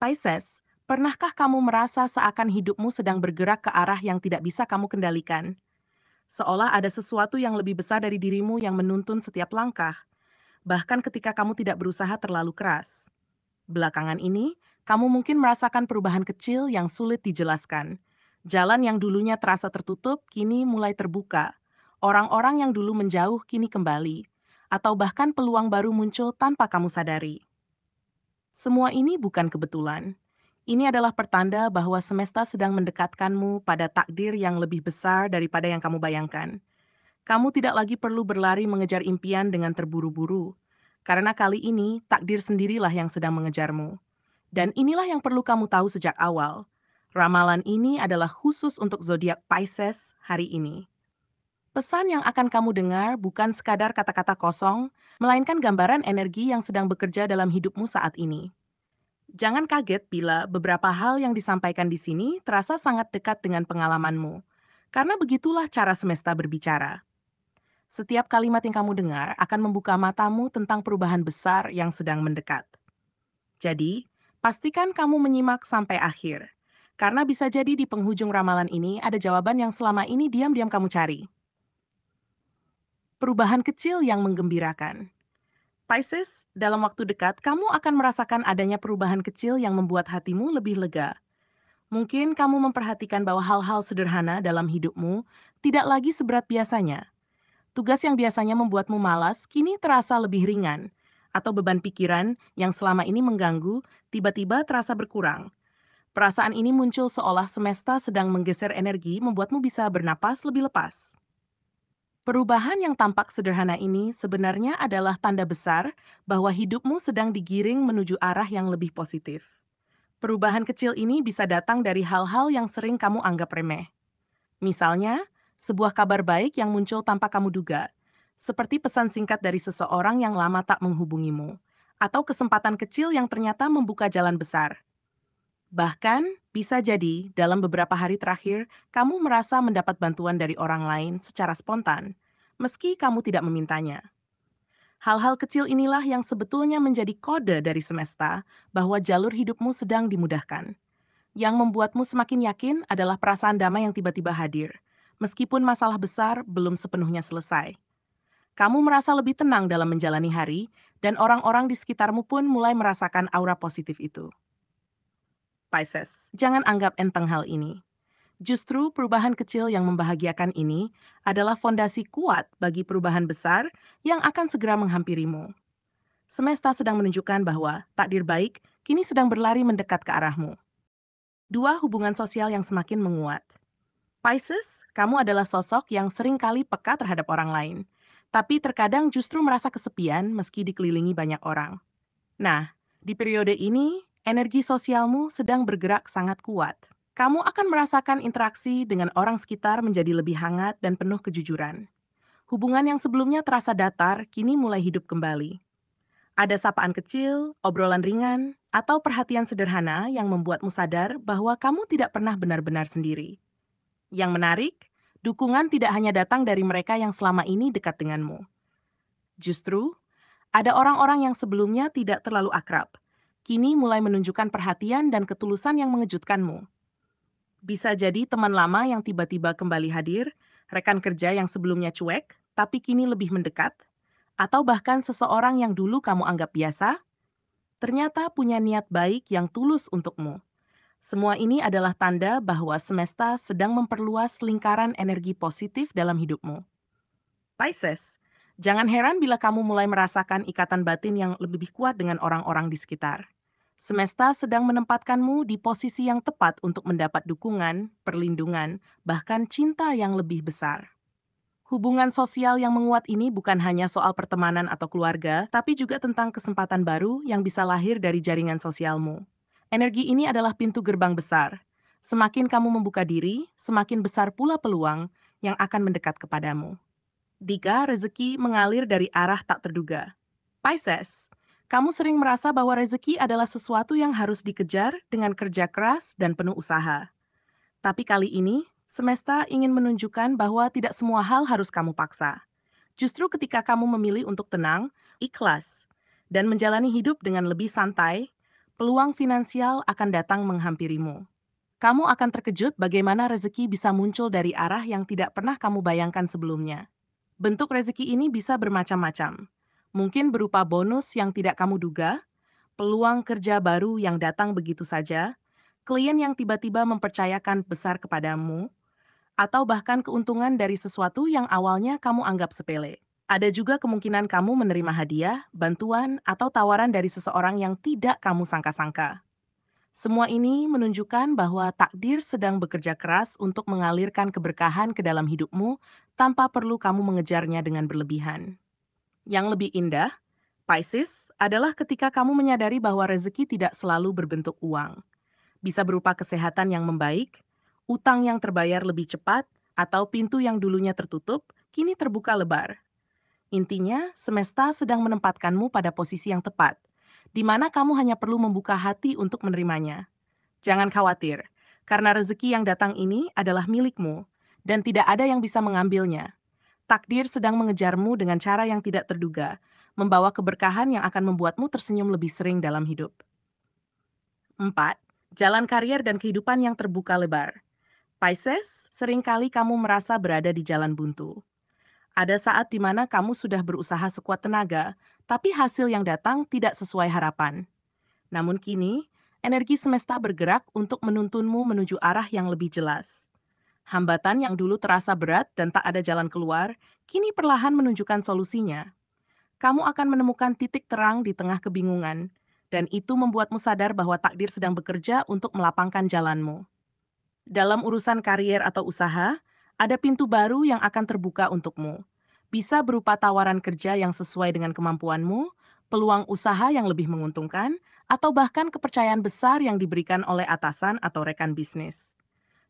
Pisces, pernahkah kamu merasa seakan hidupmu sedang bergerak ke arah yang tidak bisa kamu kendalikan? Seolah ada sesuatu yang lebih besar dari dirimu yang menuntun setiap langkah, bahkan ketika kamu tidak berusaha terlalu keras. Belakangan ini, kamu mungkin merasakan perubahan kecil yang sulit dijelaskan. Jalan yang dulunya terasa tertutup kini mulai terbuka. Orang-orang yang dulu menjauh kini kembali. Atau bahkan peluang baru muncul tanpa kamu sadari. Semua ini bukan kebetulan. Ini adalah pertanda bahwa semesta sedang mendekatkanmu pada takdir yang lebih besar daripada yang kamu bayangkan. Kamu tidak lagi perlu berlari mengejar impian dengan terburu-buru, karena kali ini takdir sendirilah yang sedang mengejarmu. Dan inilah yang perlu kamu tahu sejak awal. Ramalan ini adalah khusus untuk zodiak Pisces hari ini. Pesan yang akan kamu dengar bukan sekadar kata-kata kosong, melainkan gambaran energi yang sedang bekerja dalam hidupmu saat ini. Jangan kaget bila beberapa hal yang disampaikan di sini terasa sangat dekat dengan pengalamanmu, karena begitulah cara semesta berbicara. Setiap kalimat yang kamu dengar akan membuka matamu tentang perubahan besar yang sedang mendekat. Jadi, pastikan kamu menyimak sampai akhir, karena bisa jadi di penghujung ramalan ini ada jawaban yang selama ini diam-diam kamu cari. Perubahan kecil yang menggembirakan. Pisces, dalam waktu dekat kamu akan merasakan adanya perubahan kecil yang membuat hatimu lebih lega. Mungkin kamu memperhatikan bahwa hal-hal sederhana dalam hidupmu tidak lagi seberat biasanya. Tugas yang biasanya membuatmu malas kini terasa lebih ringan, atau beban pikiran yang selama ini mengganggu tiba-tiba terasa berkurang. Perasaan ini muncul seolah semesta sedang menggeser energi membuatmu bisa bernapas lebih lepas. Perubahan yang tampak sederhana ini sebenarnya adalah tanda besar bahwa hidupmu sedang digiring menuju arah yang lebih positif. Perubahan kecil ini bisa datang dari hal-hal yang sering kamu anggap remeh. Misalnya, sebuah kabar baik yang muncul tanpa kamu duga, seperti pesan singkat dari seseorang yang lama tak menghubungimu, atau kesempatan kecil yang ternyata membuka jalan besar. Bahkan, bisa jadi dalam beberapa hari terakhir, kamu merasa mendapat bantuan dari orang lain secara spontan, meski kamu tidak memintanya. Hal-hal kecil inilah yang sebetulnya menjadi kode dari semesta bahwa jalur hidupmu sedang dimudahkan. Yang membuatmu semakin yakin adalah perasaan damai yang tiba-tiba hadir, meskipun masalah besar belum sepenuhnya selesai. Kamu merasa lebih tenang dalam menjalani hari, dan orang-orang di sekitarmu pun mulai merasakan aura positif itu. Pisces, jangan anggap enteng hal ini. Justru perubahan kecil yang membahagiakan ini adalah fondasi kuat bagi perubahan besar yang akan segera menghampirimu. Semesta sedang menunjukkan bahwa takdir baik kini sedang berlari mendekat ke arahmu. Dua, hubungan sosial yang semakin menguat. Pisces, kamu adalah sosok yang sering kali peka terhadap orang lain, tapi terkadang justru merasa kesepian meski dikelilingi banyak orang. Nah, di periode ini, energi sosialmu sedang bergerak sangat kuat. Kamu akan merasakan interaksi dengan orang sekitar menjadi lebih hangat dan penuh kejujuran. Hubungan yang sebelumnya terasa datar kini mulai hidup kembali. Ada sapaan kecil, obrolan ringan, atau perhatian sederhana yang membuatmu sadar bahwa kamu tidak pernah benar-benar sendiri. Yang menarik, dukungan tidak hanya datang dari mereka yang selama ini dekat denganmu. Justru, ada orang-orang yang sebelumnya tidak terlalu akrab, kini mulai menunjukkan perhatian dan ketulusan yang mengejutkanmu. Bisa jadi teman lama yang tiba-tiba kembali hadir, rekan kerja yang sebelumnya cuek, tapi kini lebih mendekat, atau bahkan seseorang yang dulu kamu anggap biasa, ternyata punya niat baik yang tulus untukmu. Semua ini adalah tanda bahwa semesta sedang memperluas lingkaran energi positif dalam hidupmu. Pisces, jangan heran bila kamu mulai merasakan ikatan batin yang lebih kuat dengan orang-orang di sekitar. Semesta sedang menempatkanmu di posisi yang tepat untuk mendapat dukungan, perlindungan, bahkan cinta yang lebih besar. Hubungan sosial yang menguat ini bukan hanya soal pertemanan atau keluarga, tapi juga tentang kesempatan baru yang bisa lahir dari jaringan sosialmu. Energi ini adalah pintu gerbang besar. Semakin kamu membuka diri, semakin besar pula peluang yang akan mendekat kepadamu. 3. Rezeki mengalir dari arah tak terduga. Pisces, kamu sering merasa bahwa rezeki adalah sesuatu yang harus dikejar dengan kerja keras dan penuh usaha. Tapi kali ini, semesta ingin menunjukkan bahwa tidak semua hal harus kamu paksa. Justru ketika kamu memilih untuk tenang, ikhlas, dan menjalani hidup dengan lebih santai, Peluang finansial akan datang menghampirimu. Kamu akan terkejut bagaimana rezeki bisa muncul dari arah yang tidak pernah kamu bayangkan sebelumnya. Bentuk rezeki ini bisa bermacam-macam. Mungkin berupa bonus yang tidak kamu duga, peluang kerja baru yang datang begitu saja, klien yang tiba-tiba mempercayakan besar kepadamu, atau bahkan keuntungan dari sesuatu yang awalnya kamu anggap sepele. Ada juga kemungkinan kamu menerima hadiah, bantuan, atau tawaran dari seseorang yang tidak kamu sangka-sangka. Semua ini menunjukkan bahwa takdir sedang bekerja keras untuk mengalirkan keberkahan ke dalam hidupmu tanpa perlu kamu mengejarnya dengan berlebihan. Yang lebih indah, Pisces, adalah ketika kamu menyadari bahwa rezeki tidak selalu berbentuk uang. Bisa berupa kesehatan yang membaik, utang yang terbayar lebih cepat, atau pintu yang dulunya tertutup, kini terbuka lebar. Intinya, semesta sedang menempatkanmu pada posisi yang tepat, di mana kamu hanya perlu membuka hati untuk menerimanya. Jangan khawatir, karena rezeki yang datang ini adalah milikmu, dan tidak ada yang bisa mengambilnya. Takdir sedang mengejarmu dengan cara yang tidak terduga, membawa keberkahan yang akan membuatmu tersenyum lebih sering dalam hidup. 4. Jalan karier dan kehidupan yang terbuka lebar. Pisces, seringkali kamu merasa berada di jalan buntu. Ada saat di mana kamu sudah berusaha sekuat tenaga, tapi hasil yang datang tidak sesuai harapan. Namun kini, energi semesta bergerak untuk menuntunmu menuju arah yang lebih jelas. Hambatan yang dulu terasa berat dan tak ada jalan keluar, kini perlahan menunjukkan solusinya. Kamu akan menemukan titik terang di tengah kebingungan, dan itu membuatmu sadar bahwa takdir sedang bekerja untuk melapangkan jalanmu. Dalam urusan karier atau usaha, ada pintu baru yang akan terbuka untukmu. Bisa berupa tawaran kerja yang sesuai dengan kemampuanmu, peluang usaha yang lebih menguntungkan, atau bahkan kepercayaan besar yang diberikan oleh atasan atau rekan bisnis.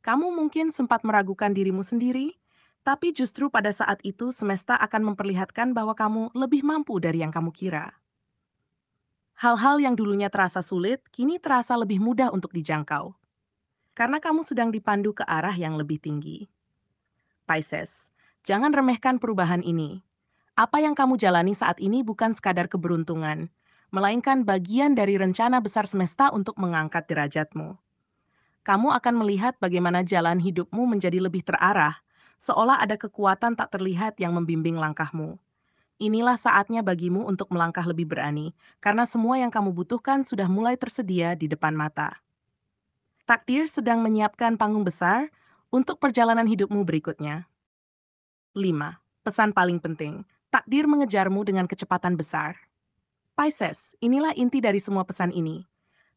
Kamu mungkin sempat meragukan dirimu sendiri, tapi justru pada saat itu semesta akan memperlihatkan bahwa kamu lebih mampu dari yang kamu kira. Hal-hal yang dulunya terasa sulit, kini terasa lebih mudah untuk dijangkau. Karena kamu sedang dipandu ke arah yang lebih tinggi. Pisces, jangan remehkan perubahan ini. Apa yang kamu jalani saat ini bukan sekadar keberuntungan, melainkan bagian dari rencana besar semesta untuk mengangkat derajatmu. Kamu akan melihat bagaimana jalan hidupmu menjadi lebih terarah, seolah ada kekuatan tak terlihat yang membimbing langkahmu. Inilah saatnya bagimu untuk melangkah lebih berani, karena semua yang kamu butuhkan sudah mulai tersedia di depan mata. Takdir sedang menyiapkan panggung besar untuk perjalanan hidupmu berikutnya. 5. Pesan paling penting, takdir mengejarmu dengan kecepatan besar. Pisces, inilah inti dari semua pesan ini.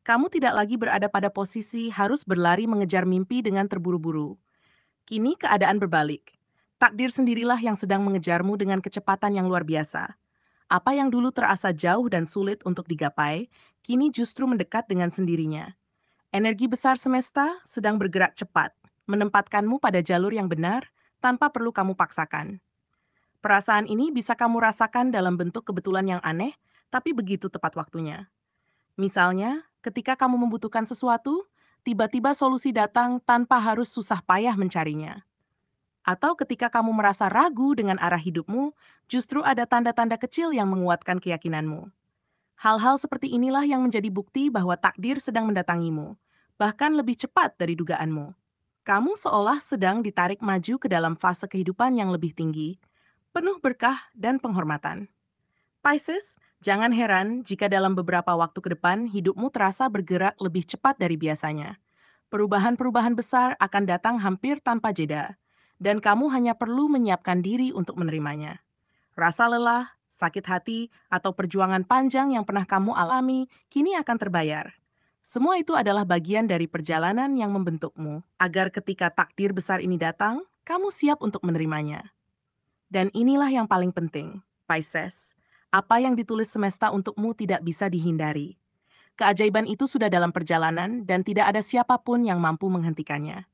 Kamu tidak lagi berada pada posisi harus berlari mengejar mimpi dengan terburu-buru. Kini keadaan berbalik. Takdir sendirilah yang sedang mengejarmu dengan kecepatan yang luar biasa. Apa yang dulu terasa jauh dan sulit untuk digapai, kini justru mendekat dengan sendirinya. Energi besar semesta sedang bergerak cepat, menempatkanmu pada jalur yang benar tanpa perlu kamu paksakan. Perasaan ini bisa kamu rasakan dalam bentuk kebetulan yang aneh, tapi begitu tepat waktunya. Misalnya, ketika kamu membutuhkan sesuatu, tiba-tiba solusi datang tanpa harus susah payah mencarinya. Atau ketika kamu merasa ragu dengan arah hidupmu, justru ada tanda-tanda kecil yang menguatkan keyakinanmu. Hal-hal seperti inilah yang menjadi bukti bahwa takdir sedang mendatangimu, bahkan lebih cepat dari dugaanmu. Kamu seolah sedang ditarik maju ke dalam fase kehidupan yang lebih tinggi, penuh berkah dan penghormatan. Pisces, jangan heran jika dalam beberapa waktu ke depan hidupmu terasa bergerak lebih cepat dari biasanya. Perubahan-perubahan besar akan datang hampir tanpa jeda, dan kamu hanya perlu menyiapkan diri untuk menerimanya. Rasa lelah, sakit hati, atau perjuangan panjang yang pernah kamu alami kini akan terbayar. Semua itu adalah bagian dari perjalanan yang membentukmu, agar ketika takdir besar ini datang, kamu siap untuk menerimanya. Dan inilah yang paling penting, Pisces. Apa yang ditulis semesta untukmu tidak bisa dihindari. Keajaiban itu sudah dalam perjalanan dan tidak ada siapapun yang mampu menghentikannya.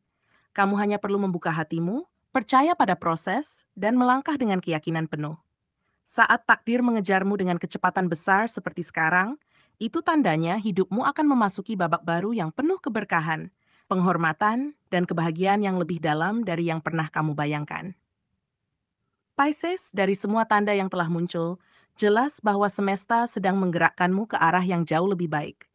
Kamu hanya perlu membuka hatimu, percaya pada proses, dan melangkah dengan keyakinan penuh. Saat takdir mengejarmu dengan kecepatan besar seperti sekarang, itu tandanya hidupmu akan memasuki babak baru yang penuh keberkahan, penghormatan, dan kebahagiaan yang lebih dalam dari yang pernah kamu bayangkan. Pisces, dari semua tanda yang telah muncul, jelas bahwa semesta sedang menggerakkanmu ke arah yang jauh lebih baik.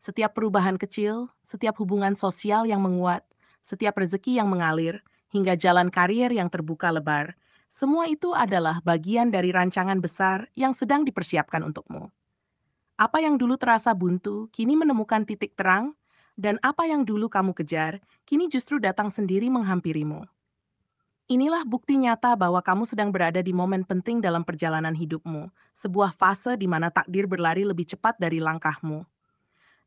Setiap perubahan kecil, setiap hubungan sosial yang menguat, setiap rezeki yang mengalir, hingga jalan karier yang terbuka lebar, semua itu adalah bagian dari rancangan besar yang sedang dipersiapkan untukmu. Apa yang dulu terasa buntu, kini menemukan titik terang, dan apa yang dulu kamu kejar, kini justru datang sendiri menghampirimu. Inilah bukti nyata bahwa kamu sedang berada di momen penting dalam perjalanan hidupmu, sebuah fase di mana takdir berlari lebih cepat dari langkahmu.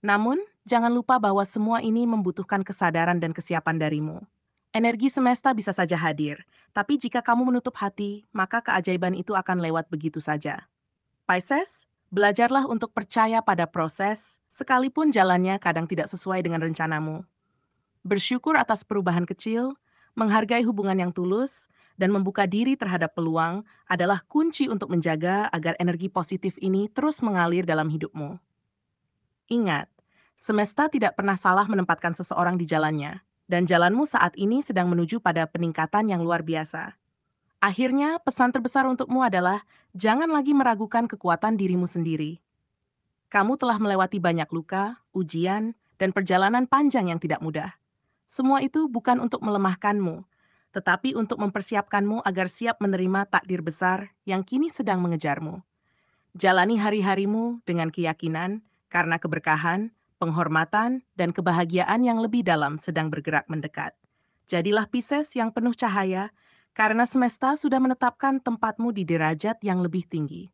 Namun, jangan lupa bahwa semua ini membutuhkan kesadaran dan kesiapan darimu. Energi semesta bisa saja hadir, tapi jika kamu menutup hati, maka keajaiban itu akan lewat begitu saja. Pisces, belajarlah untuk percaya pada proses, sekalipun jalannya kadang tidak sesuai dengan rencanamu. Bersyukur atas perubahan kecil, menghargai hubungan yang tulus, dan membuka diri terhadap peluang adalah kunci untuk menjaga agar energi positif ini terus mengalir dalam hidupmu. Ingat, semesta tidak pernah salah menempatkan seseorang di jalannya, dan jalanmu saat ini sedang menuju pada peningkatan yang luar biasa. Akhirnya, pesan terbesar untukmu adalah jangan lagi meragukan kekuatan dirimu sendiri. Kamu telah melewati banyak luka, ujian, dan perjalanan panjang yang tidak mudah. Semua itu bukan untuk melemahkanmu, tetapi untuk mempersiapkanmu agar siap menerima takdir besar yang kini sedang mengejarmu. Jalani hari-harimu dengan keyakinan, karena keberkahan, penghormatan, dan kebahagiaan yang lebih dalam sedang bergerak mendekat. Jadilah Pisces yang penuh cahaya, karena semesta sudah menetapkan tempatmu di derajat yang lebih tinggi.